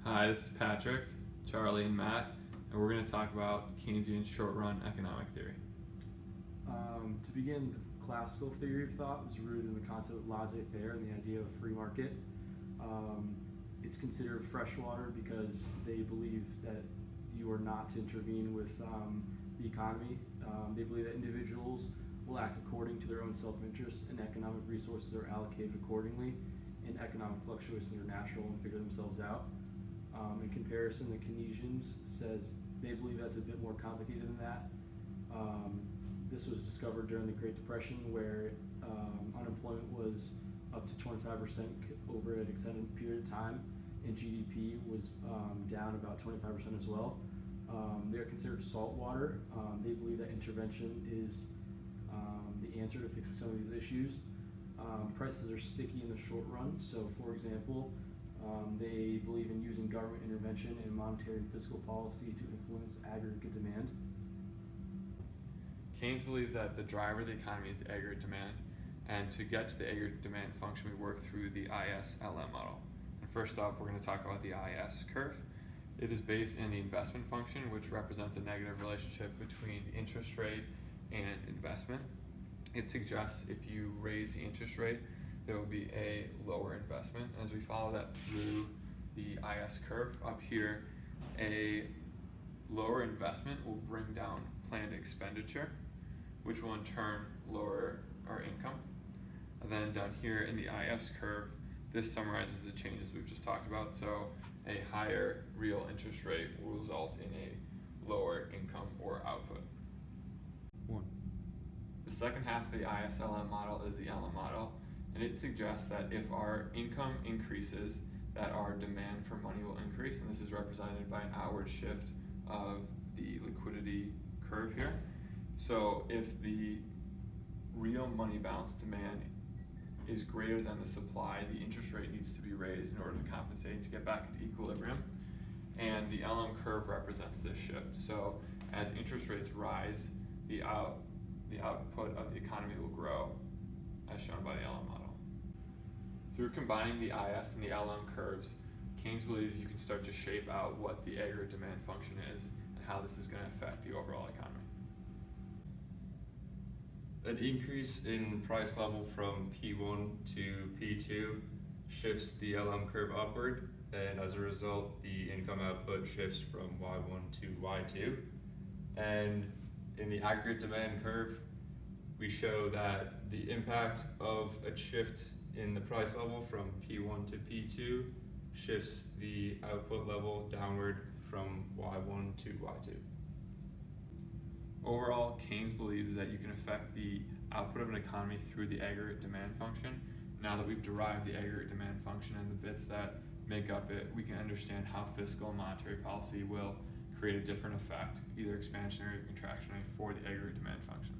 Hi, this is Patrick, Charlie, and Matt, and we're going to talk about Keynesian Short Run Economic Theory. To begin, the classical theory of thought was rooted in the concept of laissez-faire and the idea of free market. It's considered freshwater because they believe that you are not to intervene with the economy. They believe that individuals will act according to their own self-interest, and economic resources are allocated accordingly, and economic fluctuations are natural and figure themselves out. In comparison, the Keynesians says they believe that's a bit more complicated than that. This was discovered during the Great Depression, where unemployment was up to 25% over an extended period of time, and GDP was down about 25% as well. They're considered saltwater. They believe that intervention is the answer to fixing some of these issues. Prices are sticky in the short run. So, for example, they believe in using government intervention and monetary and fiscal policy to influence aggregate demand. Keynes believes that the driver of the economy is aggregate demand, and to get to the aggregate demand function, we work through the IS-LM model. And first up, we're going to talk about the IS curve. It is based in the investment function, which represents a negative relationship between interest rate and investment. It suggests if you raise the interest rate, there will be a lower investment. As we follow that through the IS curve up here, a lower investment will bring down planned expenditure, which will in turn lower our income. And then down here in the IS curve, this summarizes the changes we've just talked about. So a higher real interest rate will result in a lower income or output. The second half of the IS-LM model is the LM model, and it suggests that if our income increases, that our demand for money will increase, and this is represented by an outward shift of the liquidity curve here. So if the real money balance demand is greater than the supply, the interest rate needs to be raised in order to compensate to get back into equilibrium. And the LM curve represents this shift. So as interest rates rise, the output of the economy will grow, as shown by the LM model. Through combining the IS and the LM curves, Keynes believes you can start to shape out what the aggregate demand function is and how this is going to affect the overall economy. An increase in price level from P1 to P2 shifts the LM curve upward, and as a result, the income output shifts from Y1 to Y2. And in the aggregate demand curve, we show that the impact of a shift in the price level from P1 to P2 shifts the output level downward from Y1 to Y2. Overall, Keynes believes that you can affect the output of an economy through the aggregate demand function. Now that we've derived the aggregate demand function and the bits that make up it, we can understand how fiscal and monetary policy will create a different effect, either expansionary or contractionary, for the aggregate demand function.